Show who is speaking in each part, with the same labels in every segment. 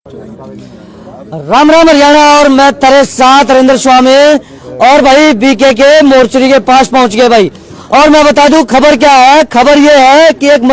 Speaker 1: राम राम हरियाणा। और मैं तेरे साथ नरेंद्र स्वामी और भाई बीके के मोर्चरी के पास पहुंच गए भाई। और मैं बता दूं खबर क्या है। खबर ये है कि एक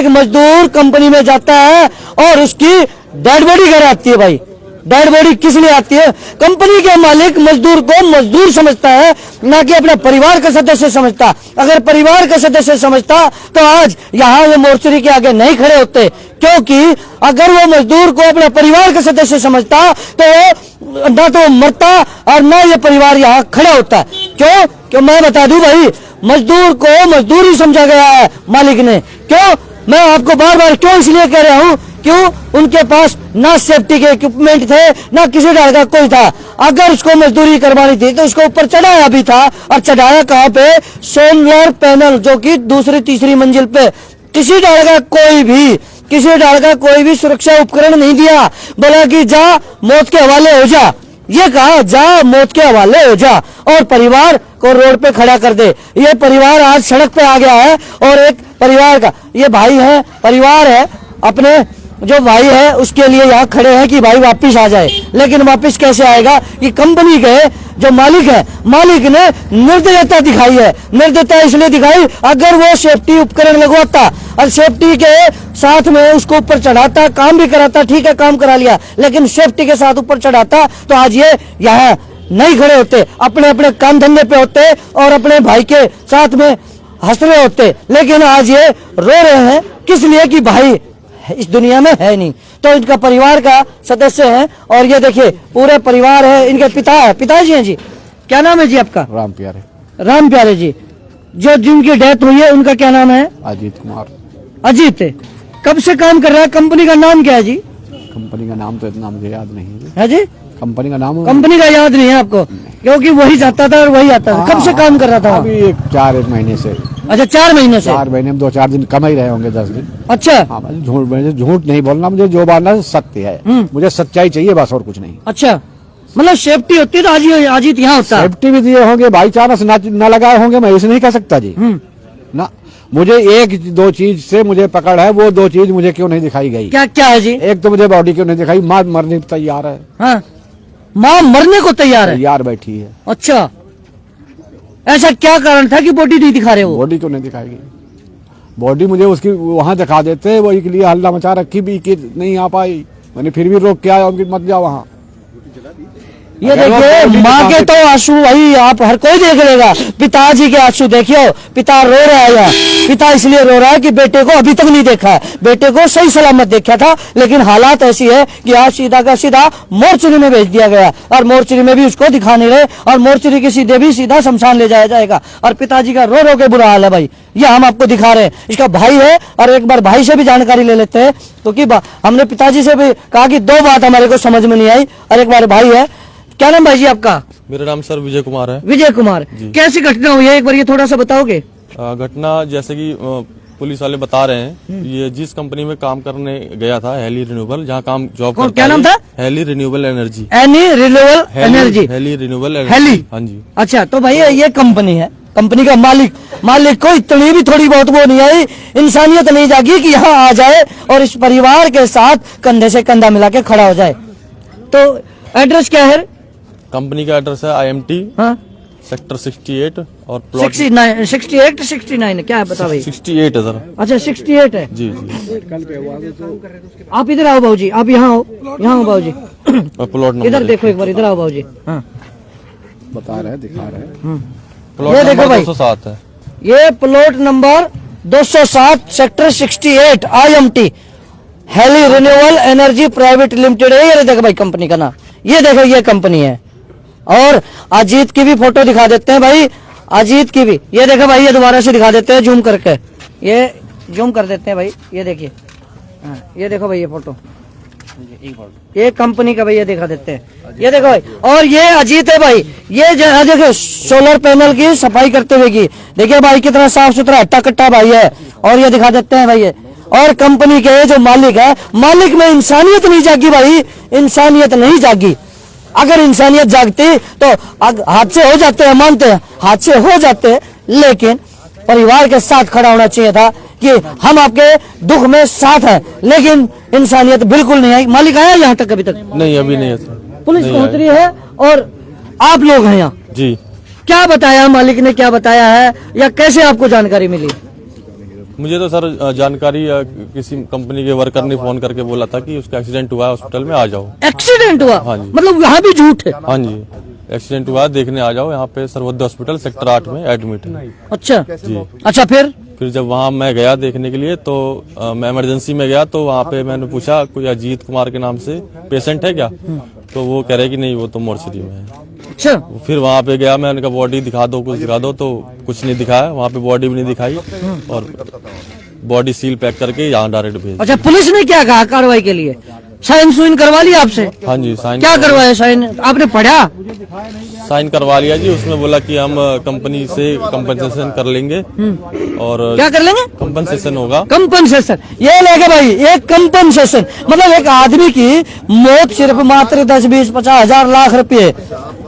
Speaker 1: मजदूर कंपनी में जाता है और उसकी डेड बॉडी घर आती है भाई। डेड बॉडी किस लिए आती है? कंपनी के मालिक मजदूर को मजदूर समझता है, ना कि अपने परिवार का सदस्य समझता। अगर परिवार का सदस्य समझता तो आज यहाँ ये मोर्चरी के आगे नहीं खड़े होते, क्योंकि अगर वो मजदूर को अपने परिवार का सदस्य समझता तो ना तो मरता और ना ये परिवार यहाँ खड़ा होता। क्यों मैं बता दूं भाई, मजदूर को मजदूर ही समझा गया है मालिक ने। क्यों? मैं आपको बार बार क्यों इसलिए कह रहा हूँ, क्यों? उनके पास ना सेफ्टी के इक्विपमेंट थे, ना किसी तरह का कोई था। अगर उसको मजदूरी करवानी थी तो उसको ऊपर चढ़ाया भी था। और चढ़ाया कहाँ पे? सोलर पैनल, जो कि दूसरी तीसरी मंजिल पे। किसी तरह का कोई भी सुरक्षा उपकरण नहीं दिया। बोला कि जा मौत के हवाले हो जा। ये कहा जा मौत के हवाले हो जा और परिवार को रोड पे खड़ा कर दे। ये परिवार आज सड़क पे आ गया है। और एक परिवार का ये भाई है, परिवार है, अपने जो भाई है उसके लिए यहाँ खड़े हैं कि भाई वापिस आ जाए। लेकिन वापिस कैसे आएगा? ये कंपनी के जो मालिक है, मालिक ने निर्दयता दिखाई है। निर्दयता इसलिए दिखाई, अगर वो सेफ्टी उपकरण लगवाता और सेफ्टी के साथ में उसको ऊपर चढ़ाता, काम भी कराता, ठीक है काम करा लिया, लेकिन सेफ्टी के साथ ऊपर चढ़ाता तो आज ये यहाँ नहीं खड़े होते, अपने अपने काम धंधे पे होते और अपने भाई के साथ में हंस रहे होते। लेकिन आज ये रो रहे हैं किस लिए? कि भाई इस दुनिया में है नहीं। तो इनका परिवार का सदस्य है और ये देखिए पूरे परिवार है। इनके पिताजी हैं जी। क्या नाम है जी आपका? राम प्यारे जी। जो जिनकी डेथ हुई है उनका क्या नाम है?
Speaker 2: अजीत कुमार।
Speaker 1: अजीत। कब से काम कर रहा है? कंपनी का नाम क्या है जी?
Speaker 2: कंपनी का नाम तो इतना मुझे याद नहीं
Speaker 1: है जी।
Speaker 2: कंपनी का नाम
Speaker 1: याद नहीं है आपको? क्योंकि वही जाता था और वही आता था। कब से काम कर रहा था?
Speaker 2: अभी एक महीने से।
Speaker 1: अच्छा, 4 महीने से।
Speaker 2: 4 महीने में 2-4 दिन कम ही रहे होंगे, 10 दिन।
Speaker 1: अच्छा।
Speaker 2: हाँ, मुझे झूठ नहीं बोलना, मुझे जो बोलना सत्य है। मुझे सच्चाई चाहिए बस, और कुछ नहीं।
Speaker 1: अच्छा, मतलब सेफ्टी होती है तो अजीत यहाँ होता।
Speaker 2: सेफ्टी भी दिए होंगे, भाईचारा न लगाए होंगे, मैं इसे नहीं कह सकता जी। ना, मुझे 1-2 चीज से मुझे पकड़ है, वो 2 चीज मुझे क्यों नहीं दिखाई गई?
Speaker 1: क्या है जी?
Speaker 2: एक तो मुझे बॉडी क्यों नहीं दिखाई, माँ मरने को तैयार है।
Speaker 1: हाँ, माँ मरने को तैयार बैठी
Speaker 2: है।
Speaker 1: अच्छा, ऐसा क्या कारण था कि बॉडी नहीं दिखा रहे हो?
Speaker 2: बॉडी क्यों नहीं दिखाएगी? बॉडी मुझे उसकी वहां दिखा देते, वही के लिए हल्ला मचा रखी भी कि नहीं आ पाई। मैंने फिर भी रोक के आया उनकी, मत जाओ वहां।
Speaker 1: ये देखिए माँ के तो आंसू भाई आप हर कोई देख लेगा। पिताजी के आंसू देखियो, पिता रो रहा है यहाँ। पिता इसलिए रो रहा है कि बेटे को अभी तक नहीं देखा है, बेटे को सही सलामत देखा था, लेकिन हालात ऐसी है कि आज सीधा का सीधा मोर्चरी में भेज दिया गया और मोर्चरी में भी उसको दिखा नहीं रहे और मोर्चरी के सीधे भी सीधा शमशान ले जाया जाएगा। और पिताजी का रो रो के बुरा हाल है भाई। ये हम आपको दिखा रहे हैं, इसका भाई है। और एक बार भाई से भी जानकारी ले लेते हैं, क्योंकि हमने पिताजी से भी कहा कि 2 बात हमारे को समझ में नहीं आई। और एक बार भाई है। क्या नाम भाई जी आपका?
Speaker 3: मेरा नाम सर विजय कुमार है।
Speaker 1: विजय कुमार। कैसी घटना हुई है, एक बार ये थोड़ा सा बताओगे?
Speaker 3: घटना जैसे कि पुलिस वाले बता रहे हैं, ये जिस कंपनी में काम करने गया था, हेली रिन्यूएबल, जहाँ काम जॉब करता है।
Speaker 1: क्या नाम था?
Speaker 3: Haley renewable energy.
Speaker 1: Haley renewable energy.
Speaker 3: हाँ जी।
Speaker 1: अच्छा, तो भाई ये कंपनी है, कंपनी का मालिक को इतनी भी थोड़ी बहुत वो नहीं आई, इंसानियत नहीं जागी कि यहाँ आ जाए और इस परिवार के साथ कंधे से कंधा मिला के खड़ा हो जाए। तो एड्रेस क्या है?
Speaker 3: कंपनी का एड्रेस है IMT सेक्टर 68 और प्लॉट
Speaker 1: 68 क्या है बता भाई?
Speaker 3: 68 है सर।
Speaker 1: अच्छा 68 है
Speaker 3: जी।
Speaker 1: आप इधर आओ बाबूजी, आप यहाँ आओ बाबूजी।
Speaker 3: प्लॉट
Speaker 1: इधर देखो एक बार, इधर आओ बाबूजी। हाँ,
Speaker 2: बता रहे, दिखा रहे।
Speaker 3: प्लॉट नंबर 207 है।
Speaker 1: ये plot number 207 sector 68 IMT Haley renewable energy private limited है। ये देखो भाई कंपनी का नाम, ये देखो ये कंपनी है। और अजीत की भी फोटो दिखा देते हैं भाई, अजीत की भी। ये देखो भाई, ये दोबारा से दिखा देते हैं जूम करके, ये जूम कर देते हैं भाई। ये देखिए, ये देखो भाई ये फोटो, ये कंपनी का भाई, ये दिखा देते हैं। ये देखो भाई, और ये अजीत है भाई। ये देखो सोलर पैनल की सफाई करते हुए की, देखिए भाई कितना साफ सुथरा हट्टा कट्टा भाई है। और ये दिखा देते हैं भाई ये। और कंपनी के जो मालिक है, मालिक में इंसानियत नहीं जागी भाई, इंसानियत नहीं जागी। अगर इंसानियत जागती तो हादसे हो जाते हैं, मानते हैं हादसे हो जाते हैं, लेकिन परिवार के साथ खड़ा होना चाहिए था। कि हम आपके दुख में साथ हैं, लेकिन इंसानियत बिल्कुल नहीं आई। मालिक आया यहाँ तक अभी तक?
Speaker 3: नहीं, अभी नहीं है सर।
Speaker 1: पुलिस
Speaker 3: नहीं
Speaker 1: पहुंच
Speaker 3: आया।
Speaker 1: रही है और आप लोग हैं यहाँ।
Speaker 3: जी,
Speaker 1: क्या बताया मालिक ने, क्या बताया है, या कैसे आपको जानकारी मिली?
Speaker 3: मुझे तो सर जानकारी किसी कंपनी के वर्कर ने फोन करके बोला था कि उसका एक्सीडेंट हुआ है, हॉस्पिटल में आ जाओ।
Speaker 1: एक्सीडेंट हुआ?
Speaker 3: हाँ जी।
Speaker 1: मतलब यहाँ भी झूठ है?
Speaker 3: हाँ जी, एक्सीडेंट हुआ है, देखने आ जाओ, यहाँ पे सर्वोदय हॉस्पिटल सेक्टर 8 में एडमिट है।
Speaker 1: अच्छा
Speaker 3: जी।
Speaker 1: अच्छा,
Speaker 3: फिर जब वहाँ मैं गया देखने के लिए तो मैं इमरजेंसी में गया तो वहाँ पे मैंने पूछा कोई अजीत कुमार के नाम से पेशेंट है क्या, तो वो कह रहे कि नहीं वो तो मोर्चरी में है।
Speaker 1: अच्छा,
Speaker 3: फिर वहाँ पे गया, मैंने कहा बॉडी दिखा दो, कुछ दिखा दो, तो कुछ नहीं दिखाया, वहाँ पे बॉडी भी नहीं दिखाई और बॉडी सील पैक करके यहाँ डायरेक्ट भेज।
Speaker 1: अच्छा, पुलिस ने क्या कहा कार्रवाई के लिए? साइन सुइन करवा लिया आपसे?
Speaker 3: हाँ जी, साइन
Speaker 1: क्या करवाया साइन? आपने पढ़ा?
Speaker 3: साइन करवा लिया जी। उसमें बोला कि हम कंपनी से कंपनसेशन कर लेंगे और
Speaker 1: क्या कर लेंगे?
Speaker 3: कंपनसेशन होगा।
Speaker 1: कंपनसेशन, ये लेके भाई, एक कंपनसेशन मतलब एक आदमी की मौत सिर्फ मात्र 10, 20, 50 हजार लाख रुपए,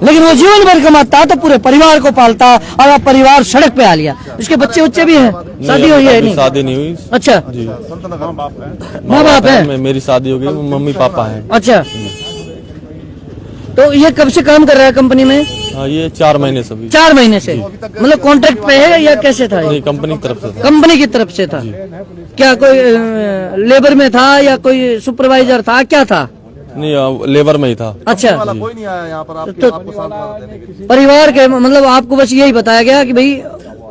Speaker 1: लेकिन वो जीवन भर कमाता तो पूरे परिवार को पालता, और अब परिवार सड़क पे आ लिया। उसके बच्चे उच्चे भी हैं? शादी हुई है?
Speaker 3: अभी
Speaker 1: नहीं,
Speaker 3: शादी नहीं हुई
Speaker 1: अच्छा,
Speaker 3: जी।
Speaker 1: माँ बाप है?
Speaker 3: मेरी शादी हो गई, मम्मी पापा हैं।
Speaker 1: अच्छा, तो ये कब से काम कर रहा है कंपनी में?
Speaker 3: हाँ, ये 4 महीने से अभी।
Speaker 1: 4 महीने से? मतलब कॉन्ट्रैक्ट पे है या कैसे था?
Speaker 3: नहीं, कंपनी की तरफ से था।
Speaker 1: कंपनी की तरफ से था? क्या कोई लेबर में था या कोई सुपरवाइजर था, क्या था?
Speaker 3: नहीं, लेबर में ही था।
Speaker 1: अच्छा,
Speaker 4: कोई नहीं आया यहाँ पर
Speaker 1: तो
Speaker 4: आपको सांत्वना देने के लिए।
Speaker 1: परिवार के मतलब आपको बस यही बताया गया कि भाई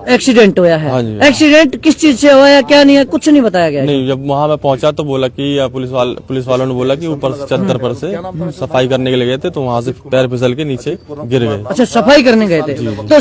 Speaker 1: एक्सीडेंट हुआ है?
Speaker 3: हाँ जी।
Speaker 1: एक्सीडेंट किस चीज से हुआ है, क्या नहीं है, कुछ नहीं बताया गया?
Speaker 3: नहीं, जब वहाँ मैं पहुंचा तो बोला कि पुलिस वालों ने बोला कि ऊपर से चद्दर पर से सफाई करने के लिए गए थे तो वहाँ से पैर फिसल के नीचे गिर गए।
Speaker 1: अच्छा, सफाई करने गए थे तो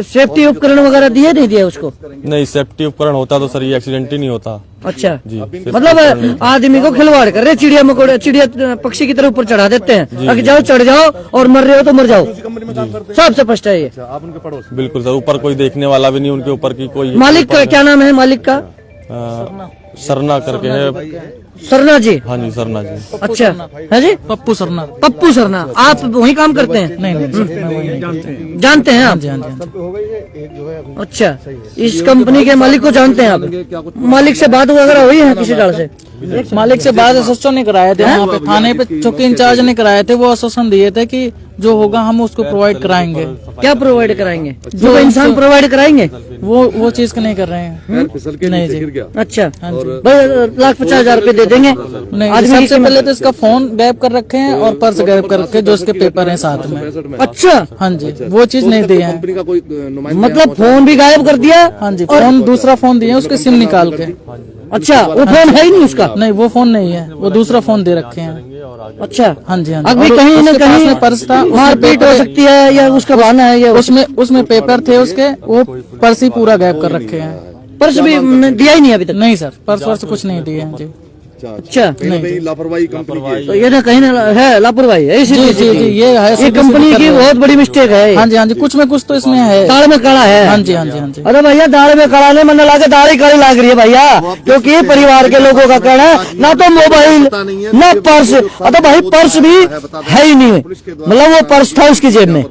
Speaker 1: सेफ्टी उपकरण वगैरह दिए नहीं दिए उसको?
Speaker 3: नहीं, सेफ्टी उपकरण होता तो सर ये एक्सीडेंट ही नहीं होता
Speaker 1: अच्छा
Speaker 3: जी।
Speaker 1: मतलब आदमी को खिलवाड़ कर रहे, चिड़िया मकोड़े, चिड़िया पक्षी की तरह ऊपर चढ़ा देते हैं कि जाओ चढ़ जाओ और मर रहे हो तो मर जाओ। सबसे फर्स्ट है ये।
Speaker 4: आप उनके पड़ोस
Speaker 3: बिल्कुल सर, ऊपर कोई देखने वाला भी नहीं उनके ऊपर की कोई।
Speaker 1: मालिक का क्या नाम है? मालिक का
Speaker 3: सरना करके है।
Speaker 1: सरना जी?
Speaker 3: हाँ जी, सरना जी।
Speaker 1: अच्छा है जी,
Speaker 5: पप्पू सरना।
Speaker 1: पप्पू सरना। आप वही काम करते हैं?
Speaker 5: नहीं,
Speaker 1: जानते हैं आप? अच्छा, इस कंपनी के मालिक को जानते हैं आप? मालिक से बात वगैरह हुई है किसी डाल से?
Speaker 5: मालिक से बात एसोसिएशन ने कराए थे, वहाँ पे थाने पे चौकी इंचार्ज ने कराए थे। वो आश्वासन दिए थे कि जो होगा हम उसको प्रोवाइड कराएंगे।
Speaker 1: क्या प्रोवाइड कराएंगे? जो इंसान प्रोवाइड कराएंगे
Speaker 5: वो चीज नहीं कर रहे हैं। नहीं जी।
Speaker 1: अच्छा, भाई 1,50,000 रुपए दे देंगे?
Speaker 5: नहीं,
Speaker 1: आदमी
Speaker 5: सबसे पहले तो इसका फोन गायब कर रखे हैं और पर्स गायब कर रखे, जो इसके पेपर हैं साथ में।
Speaker 1: अच्छा,
Speaker 5: हाँ जी, वो चीज नहीं दी है।
Speaker 4: कंपनी का कोई नुमाइंदा
Speaker 1: मतलब फोन भी गायब कर दिया?
Speaker 5: हाँ जी, फोन दूसरा फोन दिए उसके सिम निकाल के।
Speaker 1: अच्छा, वो फोन है ही नहीं उसका?
Speaker 5: नहीं, वो फोन नहीं है, वो दूसरा फोन दे रखे हैं।
Speaker 1: अच्छा,
Speaker 5: हाँ जी, हाँ जी।
Speaker 1: अभी
Speaker 5: और
Speaker 1: कहीं न
Speaker 5: उसके पास
Speaker 1: कहीं
Speaker 5: में पर्स था, उसमें
Speaker 1: मारपीट हो सकती है या उसका बहाना है या
Speaker 5: उसमें पेपर थे उसके, वो पर्स ही पूरा गायब कर रखे हैं।
Speaker 1: पर्स भी दिया ही नहीं अभी तक?
Speaker 5: नहीं सर, पर्स वर्स कुछ नहीं दिए हैं जी।
Speaker 1: अच्छा,
Speaker 4: नहीं लापरवाही कंपनी की
Speaker 1: तो ये ना कहीं ना है लापरवाही है
Speaker 5: जी जी जी, ये है
Speaker 1: ये कंपनी की बहुत बड़ी मिस्टेक है।
Speaker 5: हाँ जी, हाँ जी, कुछ में कुछ तो इसमें है।
Speaker 1: दाल में काला है?
Speaker 5: हाँ जी, हाँ जी, हाँ जी।
Speaker 1: अरे भैया, दाल में काला नहीं मन लाके दाल ही काली लाग रही है भैया, क्योंकि परिवार के लोगों का कहना है ना तो मोबाइल ना पर्स। तो भाई पर्स भी है ही नहीं, मतलब वो पर्स था उसकी जेब में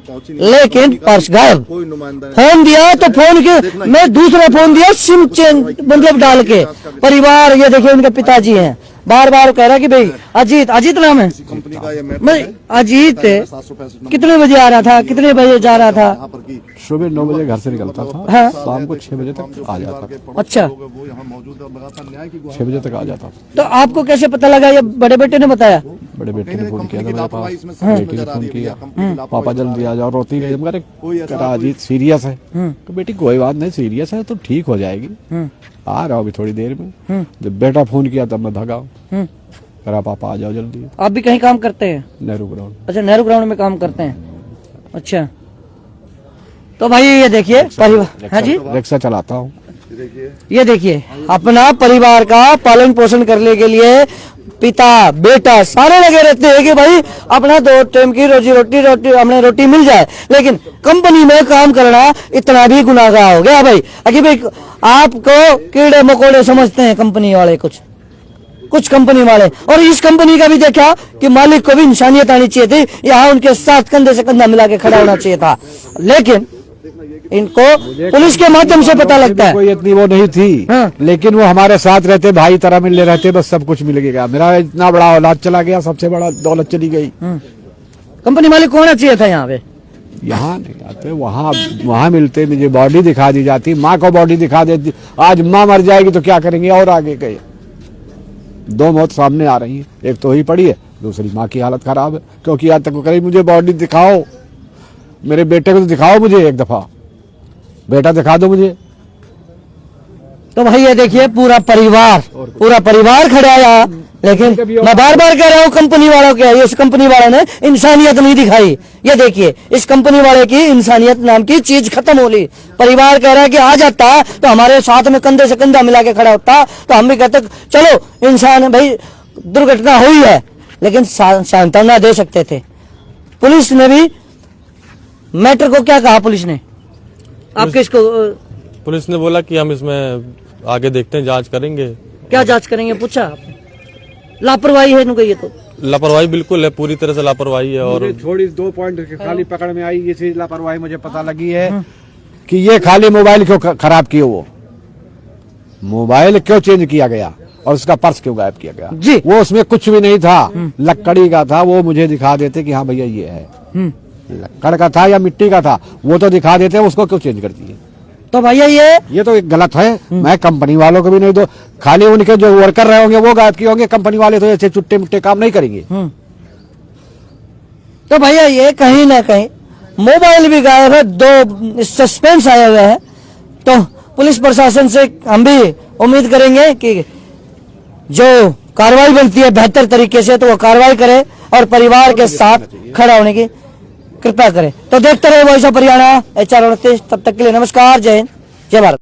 Speaker 1: लेकिन पर्स गायब।
Speaker 4: कोई नुमाइंदा
Speaker 1: फोन दिया तो फोन के मैं दूसरा फोन दिया सिम चेंज मतलब डाल के। परिवार ये देखिए उनके पिताजी हैं, बार बार कह रहा कि भाई अजीत नाम है
Speaker 4: कंपनी का ये मैप
Speaker 1: मैं अजीत
Speaker 4: 765
Speaker 1: कितने बजे आ रहा था, कितने बजे जा रहा था?
Speaker 4: यहाँ पर की
Speaker 2: सुबह 9 बजे घर से निकलता था,
Speaker 1: हाँ।
Speaker 2: शाम को 6 बजे तक आ जाता था।
Speaker 1: अच्छा,
Speaker 4: वो यहाँ मौजूद है और लगातार न्याय की
Speaker 2: 6 बजे तक आ जाता था।
Speaker 1: तो आपको कैसे पता लगा? ये बड़े बेटे ने बताया?
Speaker 2: बड़े बेटे ने फोन किया था मेरे पास,
Speaker 4: इसमें समझ
Speaker 2: बेटी ने
Speaker 4: नजर आ
Speaker 2: फोन
Speaker 4: रही है
Speaker 2: किया,
Speaker 4: कंपनी की
Speaker 2: पापा जल्दी आ जाओ, रोती रही।
Speaker 4: कोई
Speaker 2: कह
Speaker 4: ऐसा
Speaker 2: रहा अजीत सीरियस है, तो बेटी कोई बात नहीं, सीरियस है तो ठीक हो जाएगी, आ रहा हूँ अभी थोड़ी देर में। जब बेटा फोन किया तब मैं भगा, कह रहा पापा आ जाओ जल्दी।
Speaker 1: आप भी कहीं काम करते हैं?
Speaker 2: नेहरू ग्राउंड।
Speaker 1: अच्छा, नेहरू ग्राउंड में काम करते हैं। अच्छा, तो भाई ये देखिए परिवार, हाँ जी,
Speaker 2: रिक्शा चलाता हूँ।
Speaker 1: ये देखिए अपना परिवार का पालन पोषण करने के लिए पिता बेटा सारे लगे रहते हैं कि भाई अपना 2 टाइम की रोटी हमें रोटी मिल जाए, लेकिन कंपनी में काम करना इतना भी गुनाहगार हो गया भाई। अभी भाई आपको कीड़े मकोड़े समझते हैं कंपनी वाले, कुछ कंपनी वाले। और इस कंपनी का भी देखा कि मालिक को भी इंसानियत आनी चाहिए थी, यहाँ उनके साथ कंधे से कंधा मिला के खड़ा होना चाहिए था, लेकिन इनको पुलिस के माध्यम से पता लगता है।
Speaker 2: कोई इतनी वो नहीं थी,
Speaker 1: हाँ।
Speaker 2: लेकिन वो हमारे साथ रहते, भाई तरह मिलने रहते, बस सब कुछ मिल गया। मेरा इतना बड़ा औलाद चला गया, सबसे बड़ा दौलत चली गई।
Speaker 1: कंपनी मालिक को होना चाहिए था यहाँ पे।
Speaker 2: यहाँ नहीं आते, वहाँ मिलते, मुझे बॉडी दिखा दी जाती, माँ को बॉडी दिखा देती। आज माँ मर जाएगी तो क्या करेंगे, और आगे गए। 2 मौत सामने आ रही है, एक तो ही पड़ी है, दूसरी माँ की हालत खराब है। क्योंकि आज तक वो कहीं मुझे बॉडी दिखाओ, मेरे बेटे को तो दिखाओ मुझे, एक दफा बेटा दिखा दो मुझे।
Speaker 1: तो भाई ये देखिए पूरा परिवार खड़ा है यहाँ। लेकिन मैं बार बार कह रहा हूँ कंपनी वालों के, इस कंपनी वाले ने इंसानियत नहीं दिखाई। ये देखिए इस कंपनी वाले की इंसानियत नाम की चीज खत्म हो ली। परिवार कह रहा है कि आ जाता तो हमारे साथ में कंधे से कंधा मिला के खड़ा होता तो हम भी कहते चलो इंसान भाई दुर्घटना हुई है, लेकिन सांत्वना दे सकते थे। पुलिस ने भी मैटर को क्या कहा, पुलिस ने आप किसको,
Speaker 3: पुलिस ने बोला कि हम इसमें आगे देखते हैं, जांच करेंगे।
Speaker 1: क्या जांच करेंगे पूछा आपने? लापरवाही है इनको, ये तो
Speaker 3: लापरवाही बिल्कुल है, पूरी तरह से लापरवाही है। और
Speaker 2: थोड़ी 2 पॉइंट खाली पकड़ में आई, ये चीज लापरवाही मुझे पता लगी है कि ये खाली मोबाइल क्यों खराब किए, वो मोबाइल क्यों चेंज किया गया और उसका पर्स क्यों गायब किया गया
Speaker 1: जी।
Speaker 2: वो उसमें कुछ भी नहीं था, लकड़ी का था, वो मुझे दिखा देते कि हाँ भैया ये है। लकड़ का था या मिट्टी का था, वो तो दिखा देते, उसको क्यों चेंज करती है?
Speaker 1: तो भैया ये
Speaker 2: तो एक गलत है। मैं कंपनी वालों को भी नहीं दो, खाली उनके जो वर्कर रहे होंगे वो गायब किए होंगे, कंपनी वाले तो ऐसे चुट्टे मुट्टे काम नहीं करेंगे।
Speaker 1: तो भैया ये कहीं ना कहीं मोबाइल भी गायब है, 2 सस्पेंस आए हुए हैं। तो पुलिस प्रशासन से हम भी उम्मीद करेंगे कि जो कार्रवाई बनती है बेहतर तरीके से तो वो कार्रवाई करे और परिवार के साथ खड़ा होने की कृपया करें। तो देखते रहे वॉइस ऑफ हरियाणा HR 29। तब तक के लिए नमस्कार, जय हिंद, जय भारत।